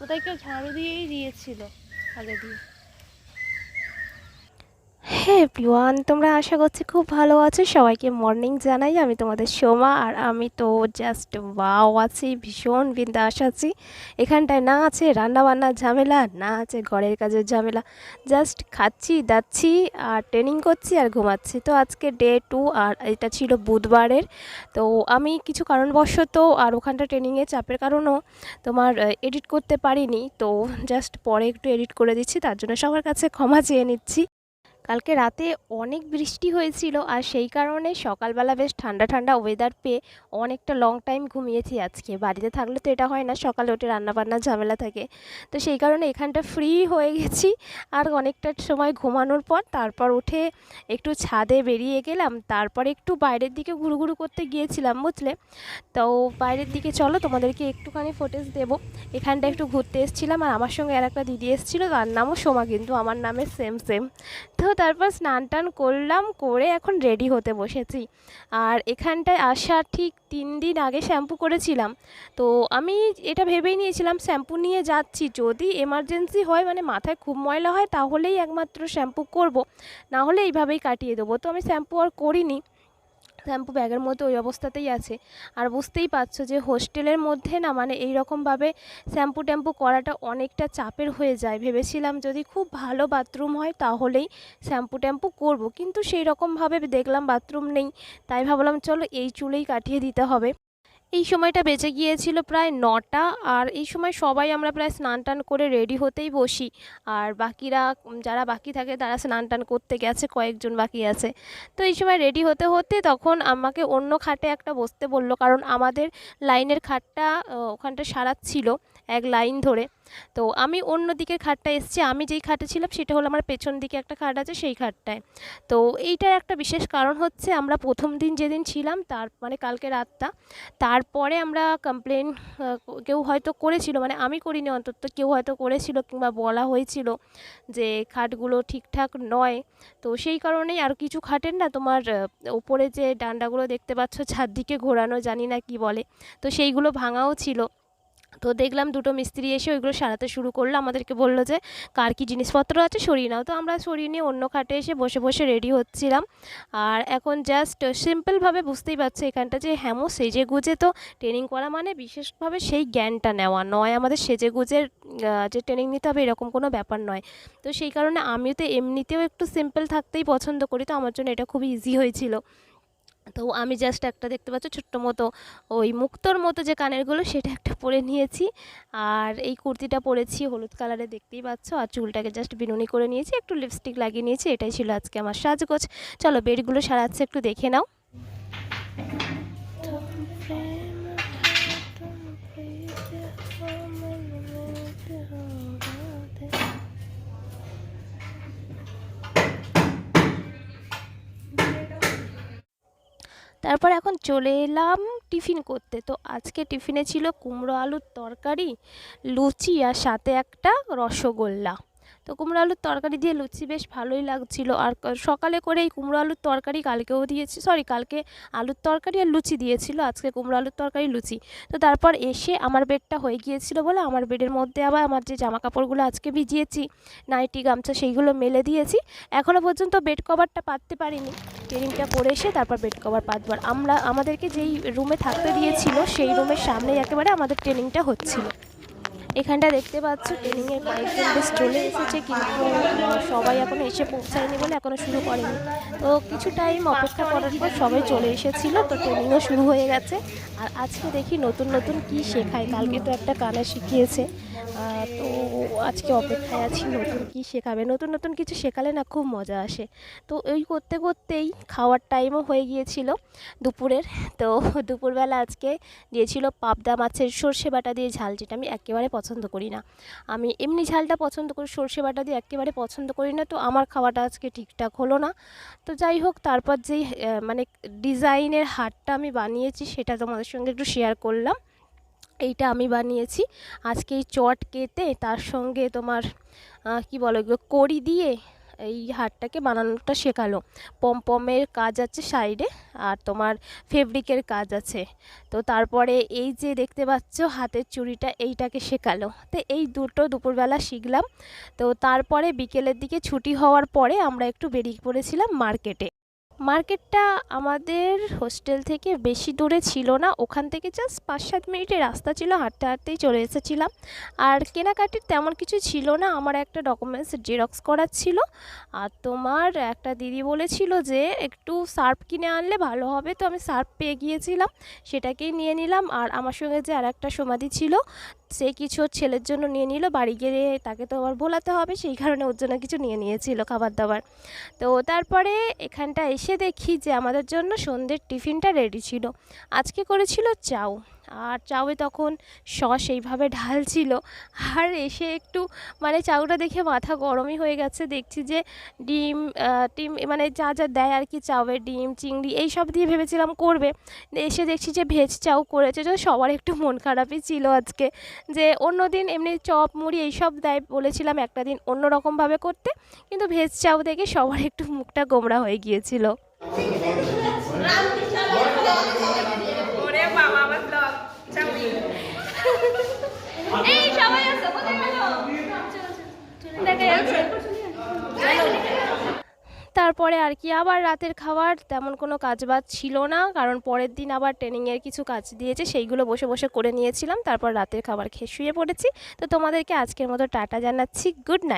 কোথায় কেউ ঝাড়ু দিয়েই দিয়েছিল আগে দিয়ে। হ্যাঁ এভরিওয়ান, তোমরা আশা করছি খুব ভালো আছো। সবাইকে মর্নিং জানাই। আমি তোমাদের সোমা, আর আমি তো জাস্ট ওয়াও আছি, ভীষণ বিন্দাস আছি। এখানটায় না আছে রান্নাবান্নার ঝামেলা, না আছে ঘরের কাজের ঝামেলা, জাস্ট খাচ্ছি দাচ্ছি আর ট্রেনিং করছি আর ঘুমাচ্ছি। তো আজকে ডে 2 আর এটা ছিল বুধবারের। তো আমি কিছু কারণবশত আর ওখানটা ট্রেনিংয়ে চাপের কারণও তোমার এডিট করতে পারিনি। তো জাস্ট পরে একটু এডিট করে দিচ্ছি, তার জন্য সবার কাছে ক্ষমা চেয়ে নিচ্ছি। কালকে রাতে অনেক বৃষ্টি হয়েছিল, আর সেই কারণে সকালবেলা বেশ ঠান্ডা ঠান্ডা ওয়েদার পেয়ে অনেকটা লং টাইম ঘুমিয়েছি আজকে। বাড়িতে থাকলে তো এটা হয় না, সকালে উঠে রান্নাবান্নার ঝামেলা থাকে। তো সেই কারণে এখানটা ফ্রি হয়ে গেছি। আর অনেকটা সময় ঘুমানোর পর তারপর উঠে একটু ছাদে বেরিয়ে গেলাম, তারপর একটু বাইরের দিকে ঘুরুঘুরু করতে গিয়েছিলাম, বুঝলে। তো বাইরের দিকে চলো তোমাদেরকে একটুখানি ফুটেজ দেবো। এখানটা একটু ঘুরতে এসেছিলাম, আর আমার সঙ্গে আর একটা দিদি এসেছিলো, তার নামও সোমা, কিন্তু আমার নামে সেম সেম। তো তারপর স্নান টান করলাম, করে এখন রেডি হতে বসেছি। আর এখানটায় আসার ঠিক 3 দিন আগে শ্যাম্পু করেছিলাম। তো আমি এটা ভেবেই নিয়েছিলাম শ্যাম্পু নিয়ে যাচ্ছি, যদি এমার্জেন্সি হয় মানে মাথায় খুব ময়লা হয় তাহলেই একমাত্র শ্যাম্পু করব, না হলে এইভাবেই কাটিয়ে দেবো। তো আমি শ্যাম্পু আর করিনি, শ্যাম্পু ব্যাগের মধ্যে ওই অবস্থাতেই আছে। আর বুঝতেই পারছো যে হোস্টেলের মধ্যে না মানে এই রকমভাবে শ্যাম্পু ট্যাম্পু করাটা অনেকটা চাপের হয়ে যায়। ভেবেছিলাম যদি খুব ভালো বাথরুম হয় তাহলেই শ্যাম্পু ট্যাম্পু করব, কিন্তু সেই রকমভাবে দেখলাম বাথরুম নেই। তাই ভাবলাম চলো এই চুলেই কাটিয়ে দিতে হবে। এই সময়টা বেজে গিয়েছিল প্রায় 9টা। আর এই সময় সবাই আমরা প্রায় স্নান টান করে রেডি হতেই বসি। আর বাকিরা যারা বাকি থাকে তারা স্নান টান করতে গেছে, কয়েকজন বাকি আছে। তো এই সময় রেডি হতে হতে তখন আমাকে অন্য খাটে একটা বসতে বললো, কারণ আমাদের লাইনের খাটটা ওখানটা সারাচ্ছিল এক লাইন ধরে। তো আমি অন্য দিকের খাটটায় এসেছি, আমি যেই খাটে ছিলাম সেটা হলো আমার পেছন দিকে একটা খাট আছে সেই খাটটায়। তো এইটার একটা বিশেষ কারণ হচ্ছে আমরা প্রথম দিন যেদিন ছিলাম তার মানে কালকে রাতটা, তারপরে আমরা কমপ্লেন কেউ হয়তো করেছিল, মানে আমি করিনি অন্তত, কেউ হয়তো করেছিল কিংবা বলা হয়েছিল যে খাটগুলো ঠিকঠাক নয়। তো সেই কারণেই আর কিছু খাটের না তোমার ওপরে যে ডান্ডাগুলো দেখতে পাচ্ছ চারদিকে ঘোরানো, জানি না কি বলে, তো সেইগুলো ভাঙাও ছিল। তো দেখলাম দুটো মিস্ত্রি এসে ওইগুলো সারাতে শুরু করলো, আমাদেরকে বললো যে কার কী জিনিসপত্র আছে সরিয়ে নাও। তো আমরা সরিয়ে নিয়ে অন্য খাটে এসে বসে বসে রেডি হচ্ছিলাম। আর এখন জাস্ট সিম্পলভাবে বুঝতেই পারছো এখানটা যে হ্যামো সেজে গুজে তো ট্রেনিং করা মানে বিশেষভাবে সেই জ্ঞানটা নেওয়া নয়, আমাদের সেজে গুজে যে ট্রেনিং নিতে হবে এরকম কোনো ব্যাপার নয়। তো সেই কারণে আমিও তো এমনিতেও একটু সিম্পল থাকতেই পছন্দ করি, তো আমার জন্য এটা খুবই ইজি হয়েছিল। তো আমি জাস্ট একটা দেখতে পাচ্ছ ছোট্ট মতো ওই মুক্তোর মতো যে কানেরগুলো সেটা একটা পরে নিয়েছি। আর এই কুর্তিটা পরেছি হলুদ কালারে, দেখতেই পাচ্ছ। আর চুলটাকে জাস্ট বিনুনি করে নিয়েছি, একটু লিপস্টিক লাগিয়ে নিয়েছি। এটাই ছিল আজকে আমার সাজগোজ। চলো বেডগুলো সারাচ্ছে একটু দেখে নাও। তারপর এখন চলে এলাম টিফিন করতে। তো আজকে টিফিনে ছিল কুমড়ো আলুর তরকারি, লুচি, আর সাথে একটা রসগোল্লা। তো কুমড়ো আলুর তরকারি দিয়ে লুচি বেশ ভালোই লাগছিল। আর সকালে করে এই কুমড়ো আলুর তরকারি কালকেও দিয়েছি, সরি কালকে আলুর তরকারি আর লুচি দিয়েছিল, আজকে কুমড়ো আলুর তরকারি লুচি। তো তারপর এসে আমার বেডটা হয়ে গিয়েছিল বলে আমার বেডের মধ্যে আবার আমার যে জামা কাপড়গুলো আজকে ভিজিয়েছি, নাইটি গামছা, সেইগুলো মেলে দিয়েছি। এখনও পর্যন্ত বেড কভারটা পাততে পারিনি, ট্রেনিংটা করে এসে তারপর বেড কভার পাতবো। আর আমাদেরকে যেই রুমে থাকতে দিয়েছিল সেই রুমের সামনেই একেবারে আমাদের ট্রেনিংটা হচ্ছিল। এখানটা দেখতে পাচ্ছ ট্রেনিংয়ের কয়েকজন বেশ চলে এসেছে, কিন্তু সবাই এখনও এসে পৌঁছায়নি বলে এখনও শুরু করেনি। তো কিছু টাইম অপেক্ষা করার পর সবাই চলে এসেছিলো, তো ট্রেনিংও শুরু হয়ে গেছে। আর আজকে দেখি নতুন নতুন কি শেখায়, কালকে তো একটা কানা শিখিয়েছে। তো আজকে অপেক্ষায় আছি নতুন কি শেখাবে, নতুন নতুন কিছু শেখালে না খুব মজা আসে। তো এই করতে করতেই খাওয়ার টাইমও হয়ে গিয়েছিল দুপুরের। তো দুপুরবেলা আজকে দিয়েছিল পাবদা মাছের সর্ষে বাটা দিয়ে ঝাল, যেটা আমি একেবারে পছন্দ করি না। আমি এমনি ঝালটা পছন্দ করি, সর্ষে বাটা দিয়ে একেবারে পছন্দ করি না। তো আমার খাওয়াটা আজকে ঠিকঠাক হলো না। তো যাই হোক, তারপর যেই মানে ডিজাইনের হারটা আমি বানিয়েছি সেটা তোমাদের সঙ্গে একটু শেয়ার করলাম। এইটা আমি বানিয়েছি আজকে, এই চট কেটে তার সঙ্গে তোমার কি বলো এগুলো কড়ি দিয়ে এই হারটাকে বানানোটা শেখালো। পমপমের কাজ আছে সাইডে, আর তোমার ফেব্রিকের কাজ আছে। তো তারপরে এই যে দেখতে পাচ্ছ হাতের চুড়িটা, এইটাকে শেখালো। তো এই দুটো দুপুরবেলা শিখলাম। তো তারপরে বিকেলের দিকে ছুটি হওয়ার পরে আমরা একটু বেরিয়ে পড়েছিলাম মার্কেটে। মার্কেটটা আমাদের হোস্টেল থেকে বেশি দূরে ছিল না, ওখান থেকে জাস্ট 5-7 মিনিটের রাস্তা ছিল, হাঁটতে হাঁটতেই চলে এসেছিলাম। আর কেনাকাটির তেমন কিছু ছিল না, আমার একটা ডকুমেন্টস জেরক্স করার ছিল। আর তোমার একটা দিদি বলেছিল যে একটু সার্ফ কিনে আনলে ভালো হবে, তো আমি সার্ফ পেয়ে গিয়েছিলাম, সেটাকেই নিয়ে নিলাম। আর আমার সঙ্গে যে আর একটা সমাধি ছিল, সে কিছু ওর ছেলের জন্য নিয়ে নিল, বাড়ি গিয়ে তাকে তো আবার ভোলাতে হবে, সেই কারণে ওর জন্য কিছু নিয়ে নিয়েছিল খাবার দাবার। তো তারপরে এখানটা এসে দেখি যে আমাদের জন্য সন্ধ্যের টিফিনটা রেডি ছিল। আজকে করেছিল চাউ, আর চাউয়ে তখন সস এইভাবে ঢালছিল। আর এসে একটু মানে চাউটা দেখে মাথা গরমই হয়ে গেছে। দেখছি যে ডিম টিম মানে যা যা দেয় আর কি চাউয়ে, ডিম চিংড়ি এই সব দিয়ে ভেবেছিলাম করবে, এসে দেখছি যে ভেজ চাউ করেছে। তো সবার একটু মন খারাপই ছিল আজকে, যে অন্য দিন এমনি চপ মুড়ি এইসব দেয়, বলেছিলাম একটা দিন অন্য রকমভাবে করতে, কিন্তু ভেজ চাউ দেখে সবার একটু মুখটা গোমড়া হয়ে গিয়েছিল। তারপরে আর কি আবার রাতের খাবার তেমন কোনো কাজবাজ ছিল না, কারণ পরের দিন আবার ট্রেনিংয়ের কিছু কাজ দিয়েছে, সেইগুলো বসে বসে করে নিয়েছিলাম। তারপর রাতের খাবার খেয়ে শুয়ে পড়েছি। তো তোমাদেরকে আজকের মতো টাটা জানাচ্ছি, গুড নাইট।